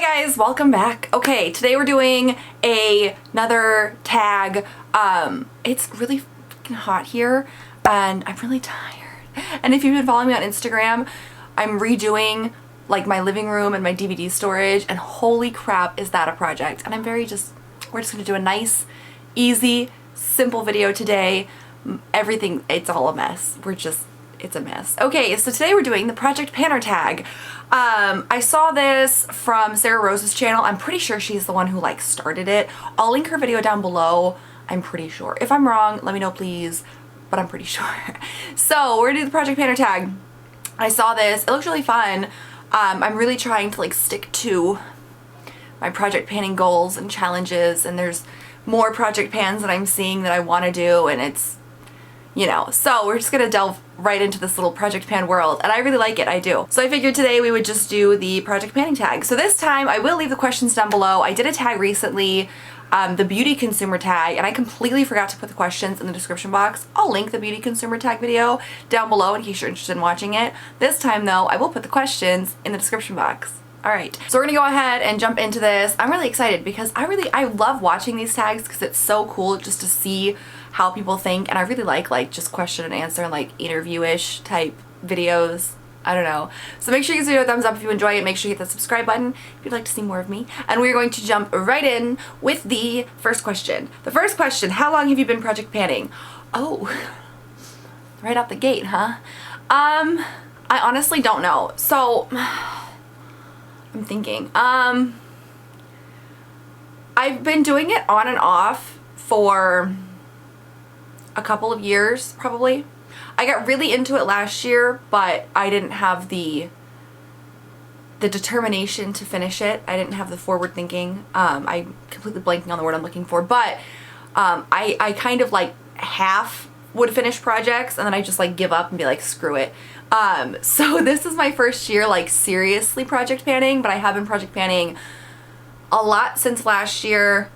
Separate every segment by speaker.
Speaker 1: Hi guys, welcome back. Okay, today we're doing another tag. It's really fucking hot here and I'm really tired. And if you've been following me on Instagram, I'm redoing like my living room and my DVD storage, and holy crap is that a project. And we're just gonna do a nice, easy, simple video today. Everything, it's all a mess. It's a mess. Okay, so today we're doing the Project PANNER tag. I saw this from Sarah Rose's channel. I'm pretty sure she's the one who like started it. I'll link her video down below. I'm pretty sure. If I'm wrong, let me know please, but I'm pretty sure. So we're gonna do the Project PANNER tag. I saw this, it looks really fun. I'm really trying to like stick to my project panning goals and challenges, and there's more project pans that I'm seeing that I want to do, and it's, you know, so we're just gonna delve right into this little project pan world, and I really like it, I do. So I figured today we would just do the project panning tag. So this time I will leave the questions down below. I did a tag recently, the beauty consumer tag, and I completely forgot to put the questions in the description box. I'll link the beauty consumer tag video down below in case you're interested in watching it. This time though, I will put the questions in the description box. Alright, so we're gonna go ahead and jump into this. I'm really excited because I love watching these tags because it's so cool just to see how people think, and I really like just question and answer and like interview-ish type videos. I don't know. So make sure you give this video a thumbs up if you enjoy it. Make sure you hit the subscribe button if you'd like to see more of me. And we're going to jump right in with the first question. The first question, how long have you been project panning? Oh, right out the gate, huh? I honestly don't know. So I'm thinking. I've been doing it on and off for a couple of years, probably. I got really into it last year, but I didn't have the determination to finish it. I didn't have the forward thinking. I'm completely blanking on the word I'm looking for, but I kind of like half would finish projects and then I just like give up and be like, screw it. So this is my first year like seriously project panning, but I have been project panning a lot since last year,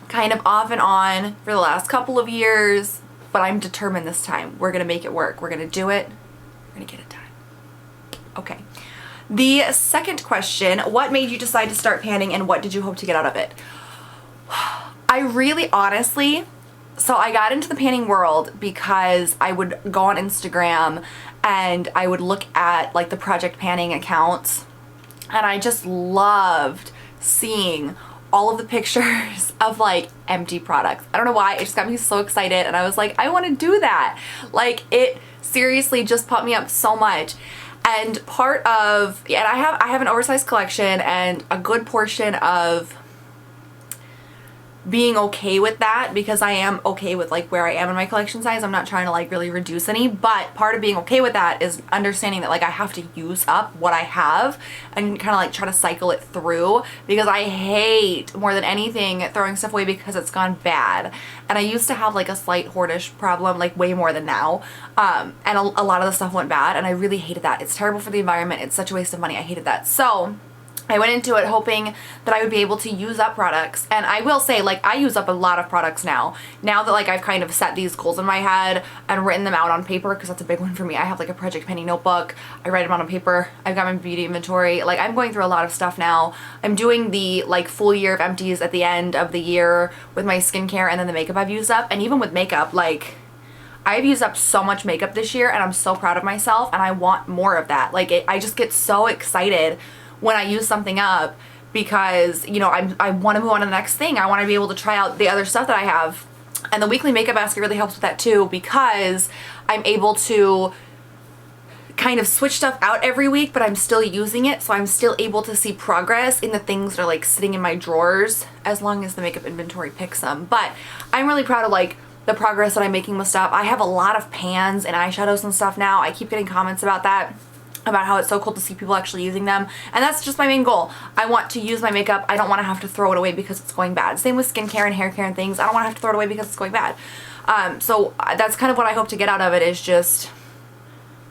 Speaker 1: kind of off and on for the last couple of years, but I'm determined this time. We're gonna make it work. We're gonna do it. We're gonna get it done. Okay. The second question, what made you decide to start panning and what did you hope to get out of it? I really honestly, so I got into the panning world because I would go on Instagram and I would look at like the project panning accounts, and I just loved seeing all of the pictures of like empty products. I don't know why, it just got me so excited, and I was like, I want to do that. Like it seriously just pumped me up so much. And part of, and I have an oversized collection, and a good portion of being okay with that, because I am okay with like where I am in my collection size. I'm not trying to like really reduce any, but part of being okay with that is understanding that like I have to use up what I have and kind of like try to cycle it through, because I hate more than anything throwing stuff away because it's gone bad. And I used to have like a slight hoardish problem, like way more than now, and a lot of the stuff went bad, and I really hated that. It's terrible for the environment. It's such a waste of money. I hated that. So I went into it hoping that I would be able to use up products, and I will say like I use up a lot of products now that like I've kind of set these goals in my head and written them out on paper, because that's a big one for me. I have like a project panning notebook. I write them out on paper. I've got my beauty inventory. Like I'm going through a lot of stuff now. I'm doing the like full year of empties at the end of the year with my skincare and then the makeup I've used up. And even with makeup, like I've used up so much makeup this year, and I'm so proud of myself, and I want more of that. Like I just get so excited when I use something up, because you know I want to move on to the next thing. I want to be able to try out the other stuff that I have, and the weekly makeup basket really helps with that too, because I'm able to kind of switch stuff out every week, but I'm still using it, so I'm still able to see progress in the things that are like sitting in my drawers, as long as the makeup inventory picks them. But I'm really proud of like the progress that I'm making with stuff. I have a lot of pans and eyeshadows and stuff now. I keep getting comments about that, about how it's so cool to see people actually using them, and that's just my main goal. I want to use my makeup. I don't want to have to throw it away because it's going bad. Same with skincare and hair care and things. I don't want to have to throw it away because it's going bad. So that's kind of what I hope to get out of it, is just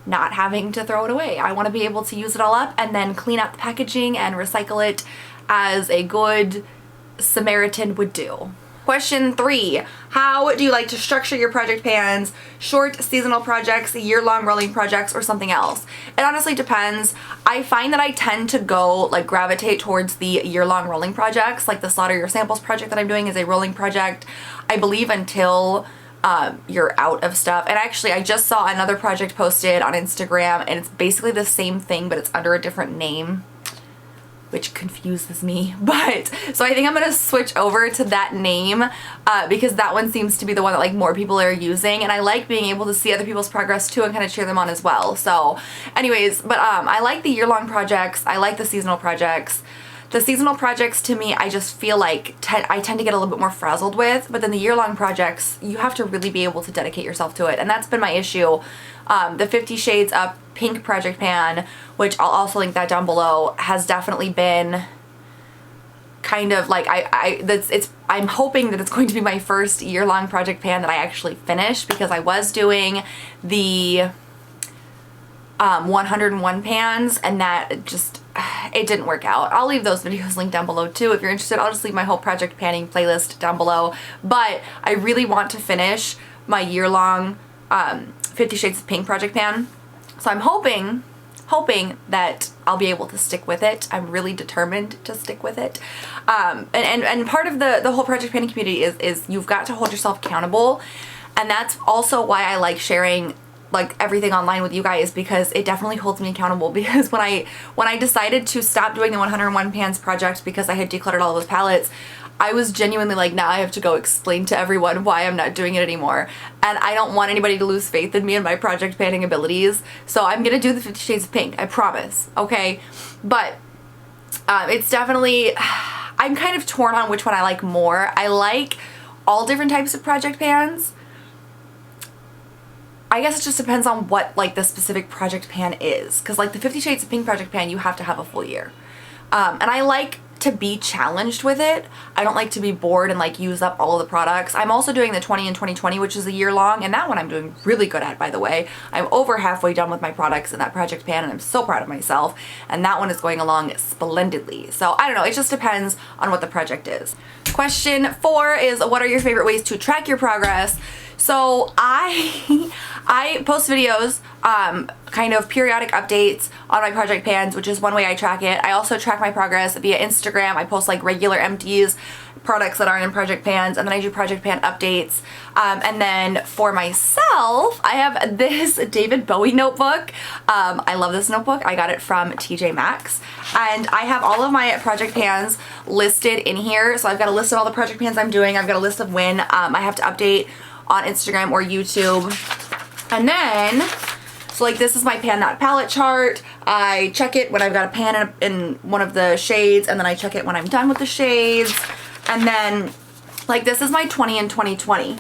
Speaker 1: not having to throw it away. I want to be able to use it all up and then clean up the packaging and recycle it as a good Samaritan would do. Question 3, how do you like to structure your project pans? Short seasonal projects, year-long rolling projects, or something else? It honestly depends. I find that I tend to go like gravitate towards the year-long rolling projects. Like the Slaughter Your Samples project that I'm doing is a rolling project, I believe, until you're out of stuff. And actually I just saw another project posted on Instagram and it's basically the same thing but it's under a different name, which confuses me. But so I think I'm gonna switch over to that name because that one seems to be the one that like more people are using, and I like being able to see other people's progress too and kind of cheer them on as well. So anyways, but I like the year-long projects. I like the seasonal projects. The seasonal projects, to me, I just feel like I tend to get a little bit more frazzled with, but then the year-long projects, you have to really be able to dedicate yourself to it, and that's been my issue. The 50 Shades of Pink project pan, which I'll also link that down below, has definitely been kind of like, I'm hoping that it's going to be my first year-long project pan that I actually finish, because I was doing the 101 pans and that just, it didn't work out. I'll leave those videos linked down below too if you're interested. I'll just leave my whole project panning playlist down below, but I really want to finish my year-long 50 Shades of Pink project pan. So I'm hoping that I'll be able to stick with it. I'm really determined to stick with it. And part of the whole project panning community is you've got to hold yourself accountable. And that's also why I like sharing like everything online with you guys, because it definitely holds me accountable. Because when I decided to stop doing the 101 pans project because I had decluttered all of those palettes, I was genuinely like, now I have to go explain to everyone why I'm not doing it anymore. And I don't want anybody to lose faith in me and my project panning abilities. So I'm gonna do the 50 Shades of Pink, I promise, okay? But it's definitely, I'm kind of torn on which one I like more. I like all different types of project pans. I guess it just depends on what like the specific project pan is. Cause like the 50 Shades of Pink project pan, you have to have a full year. And I like to be challenged with it. I don't like to be bored and like use up all of the products. I'm also doing the 20 and 2020, which is a year long, and that one I'm doing really good at, by the way. I'm over halfway done with my products in that project pan and I'm so proud of myself, and that one is going along splendidly. So I don't know, it just depends on what the project is. Question 4 is, what are your favorite ways to track your progress? So I post videos, kind of periodic updates on my project pans, which is one way I track it. I also track my progress via Instagram. I post like regular empties, products that aren't in project pans, and then I do project pan updates. And then for myself, I have this David Bowie notebook. I love this notebook. I got it from TJ Maxx, and I have all of my project pans listed in here. So I've got a list of all the project pans I'm doing. I've got a list of when I have to update on Instagram or YouTube. And then, so like this is my pan not palette chart. I check it when I've got a pan in one of the shades, and then I check it when I'm done with the shades. And then like this is my 20 and 2020.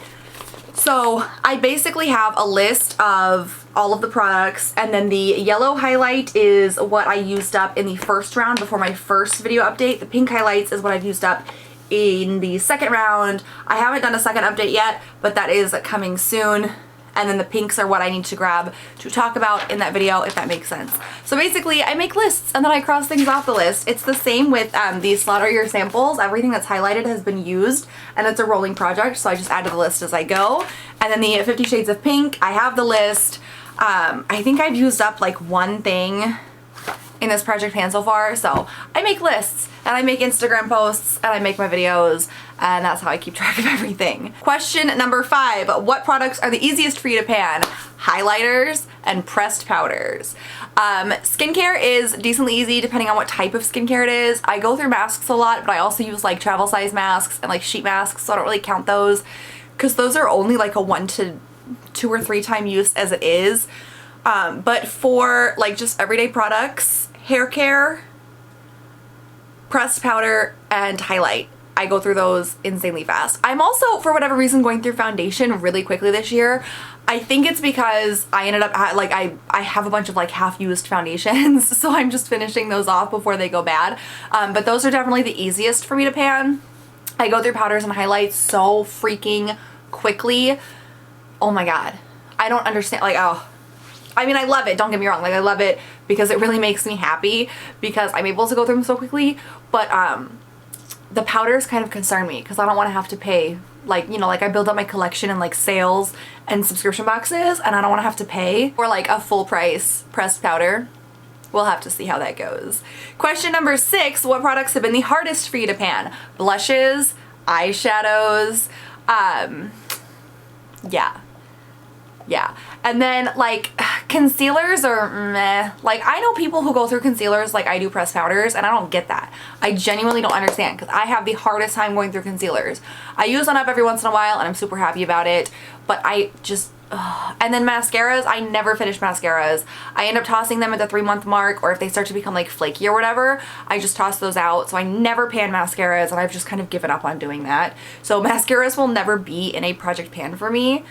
Speaker 1: So I basically have a list of all of the products, and then the yellow highlight is what I used up in the first round before my first video update. The pink highlights is what I've used up in the second round. I haven't done a second update yet, but that is coming soon. And then the pinks are what I need to grab to talk about in that video, if that makes sense. So basically I make lists and then I cross things off the list. It's the same with the Slaughter Your Samples. Everything that's highlighted has been used, and it's a rolling project, so I just add to the list as I go. And then the 50 Shades of Pink, I have the list. I think I've used up like one thing in this project pan so far, so I make lists and I make Instagram posts and I make my videos, and that's how I keep track of everything. Question number 5, what products are the easiest for you to pan? Highlighters and pressed powders. Skincare is decently easy depending on what type of skincare it is. I go through masks a lot, but I also use like travel size masks and like sheet masks, so I don't really count those because those are only like a 1 to 2 or 3 time use as it is. But for like just everyday products, hair care, pressed powder, and highlight, I go through those insanely fast. I'm also, for whatever reason, going through foundation really quickly this year. I think it's because I ended up, like, I have a bunch of like half-used foundations, so I'm just finishing those off before they go bad. But those are definitely the easiest for me to pan. I go through powders and highlights so freaking quickly. Oh my god. I don't understand, like, oh. I mean, I love it, don't get me wrong, like I love it because it really makes me happy because I'm able to go through them so quickly, but the powders kind of concern me because I don't want to have to pay, like, you know, like I build up my collection in like sales and subscription boxes, and I don't want to have to pay for like a full price pressed powder. We'll have to see how that goes. Question number 6, what products have been the hardest for you to pan? Blushes, eyeshadows, yeah. And then like concealers are meh. Like I know people who go through concealers like I do pressed powders, and I don't get that. I genuinely don't understand because I have the hardest time going through concealers. I use one up every once in a while and I'm super happy about it, but I just and then mascaras, I never finish mascaras. I end up tossing them at the 3-month mark, or if they start to become like flaky or whatever, I just toss those out. So I never pan mascaras, and I've just kind of given up on doing that. So mascaras will never be in a project pan for me.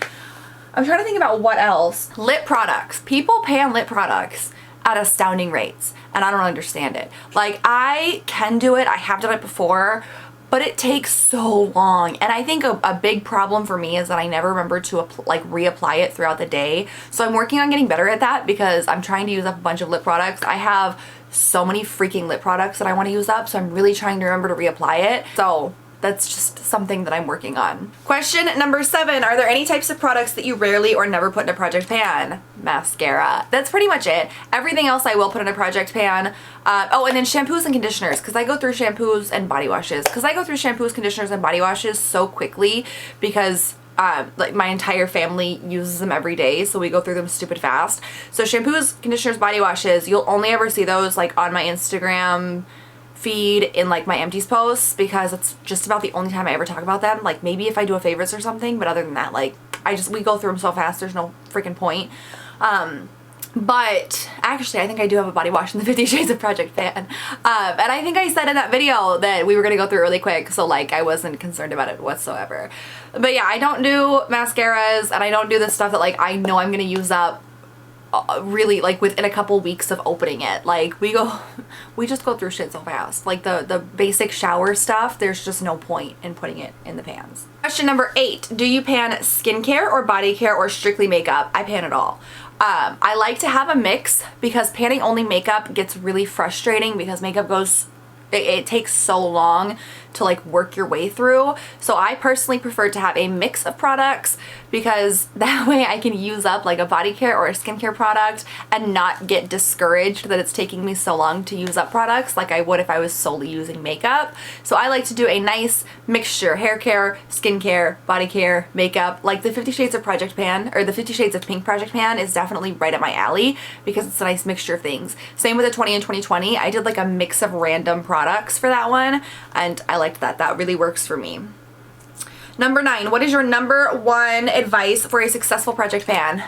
Speaker 1: I'm trying to think about what else. Lip products. People pan lip products at astounding rates, and I don't understand it. Like I can do it, I have done it before, but it takes so long. And I think a big problem for me is that I never remember to like reapply it throughout the day. So I'm working on getting better at that because I'm trying to use up a bunch of lip products. I have so many freaking lip products that I want to use up, so I'm really trying to remember to reapply it. So that's just something that I'm working on. Question number 7, are there any types of products that you rarely or never put in a project pan? Mascara. That's pretty much it. Everything else I will put in a project pan. Oh, and then shampoos and conditioners, because I go through shampoos and body washes. Because I go through shampoos, conditioners, and body washes so quickly because like my entire family uses them every day, so we go through them stupid fast. So shampoos, conditioners, body washes, you'll only ever see those like on my Instagram feed in like my empties posts, because it's just about the only time I ever talk about them. Like maybe if I do a favorites or something, but other than that, like we go through them so fast, there's no freaking point. But actually I think I do have a body wash in the 50 Shades of Project Pan. And I think I said in that video that we were gonna go through really quick, so like I wasn't concerned about it whatsoever. But yeah, I don't do mascaras, and I don't do this stuff that like I know I'm gonna use up really like within a couple weeks of opening it. Like we just go through shit so fast. Like the basic shower stuff, there's just no point in putting it in the pans. Question number 8, do you pan skincare or body care or strictly makeup? I pan it all. I like to have a mix because panning only makeup gets really frustrating because makeup goes, it takes so long to like work your way through. So I personally prefer to have a mix of products because that way I can use up like a body care or a skincare product and not get discouraged that it's taking me so long to use up products like I would if I was solely using makeup. So I like to do a nice mixture: hair care, skincare, body care, makeup. Like the 50 Shades of Project Pan, or the 50 Shades of Pink Project Pan, is definitely right up my alley because it's a nice mixture of things. Same with the 20 and 2020. I did like a mix of random products for that one, and I liked that. That really works for me. Number 9, what is your number 1 advice for a successful project pan?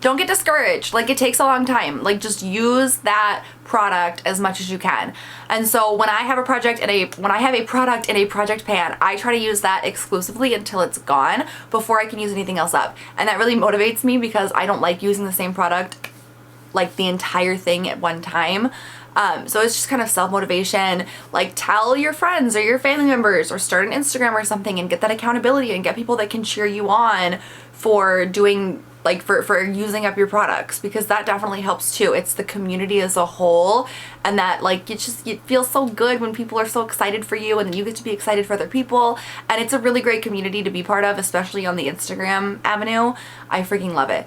Speaker 1: Don't get discouraged. Like, it takes a long time. Like, just use that product as much as you can. And so when I have a product in a project pan, I try to use that exclusively until it's gone before I can use anything else up. And that really motivates me because I don't like using the same product like the entire thing at one time. So it's just kind of self-motivation. Like, tell your friends or your family members, or start an Instagram or something and get that accountability and get people that can cheer you on for doing, like, for using up your products, because that definitely helps too. It's the community as a whole, and that like it feels so good when people are so excited for you, and then you get to be excited for other people, and it's a really great community to be part of, especially on the Instagram avenue. I freaking love it.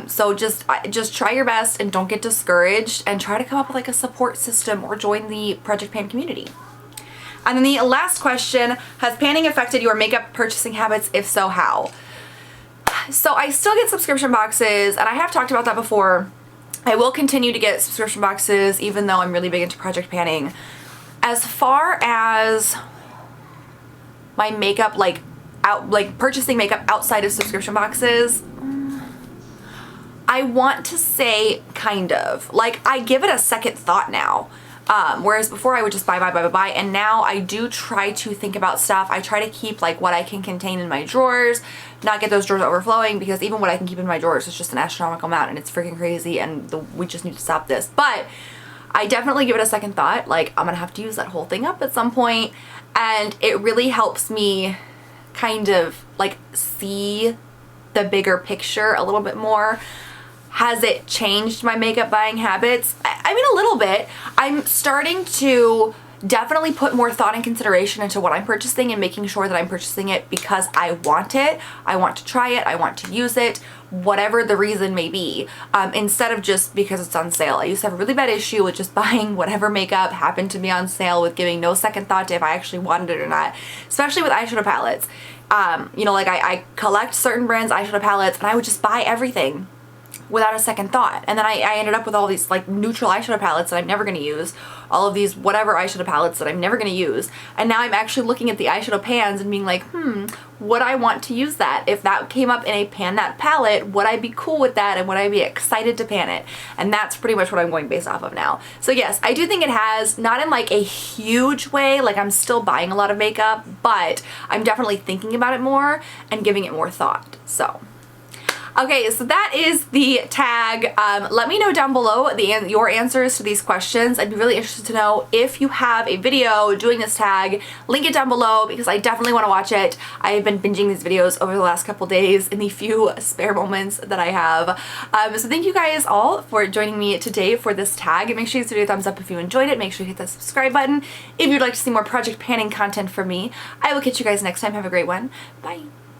Speaker 1: So just try your best and don't get discouraged, and try to come up with like a support system or join the Project Pan community. And then the last question, has panning affected your makeup purchasing habits? If so, how? So I still get subscription boxes, and I have talked about that before. I will continue to get subscription boxes even though I'm really big into project panning. As far as my makeup, like purchasing makeup outside of subscription boxes, I want to say kind of. Like, I give it a second thought now. Whereas before I would just buy, and now I do try to think about stuff. I try to keep like what I can contain in my drawers, not get those drawers overflowing, because even what I can keep in my drawers is just an astronomical amount, and it's freaking crazy, and we just need to stop this. But I definitely give it a second thought. Like, I'm gonna have to use that whole thing up at some point, and it really helps me kind of like see the bigger picture a little bit more. Has it changed my makeup buying habits? I mean, a little bit. I'm starting to definitely put more thought and consideration into what I'm purchasing and making sure that I'm purchasing it because I want it, I want to try it, I want to use it, whatever the reason may be, instead of just because it's on sale. I used to have a really bad issue with just buying whatever makeup happened to be on sale with giving no second thought to if I actually wanted it or not, especially with eyeshadow palettes. You know, like I collect certain brands eyeshadow palettes and I would just buy everything without a second thought. And then I ended up with all these like neutral eyeshadow palettes that I'm never going to use, all of these whatever eyeshadow palettes that I'm never going to use. And now I'm actually looking at the eyeshadow pans and being like, would I want to use that? If that came up in a pan that palette, would I be cool with that and would I be excited to pan it? And that's pretty much what I'm going based off of now. So yes, I do think it has, not in like a huge way, like I'm still buying a lot of makeup, but I'm definitely thinking about it more and giving it more thought. So okay, so that is the tag. Let me know down below your answers to these questions. I'd be really interested to know if you have a video doing this tag. Link it down below because I definitely want to watch it. I've been binging these videos over the last couple days in the few spare moments that I have. So thank you guys all for joining me today for this tag. Make sure you give a thumbs up if you enjoyed it. Make sure you hit the subscribe button if you'd like to see more project panning content from me. I will catch you guys next time. Have a great one. Bye.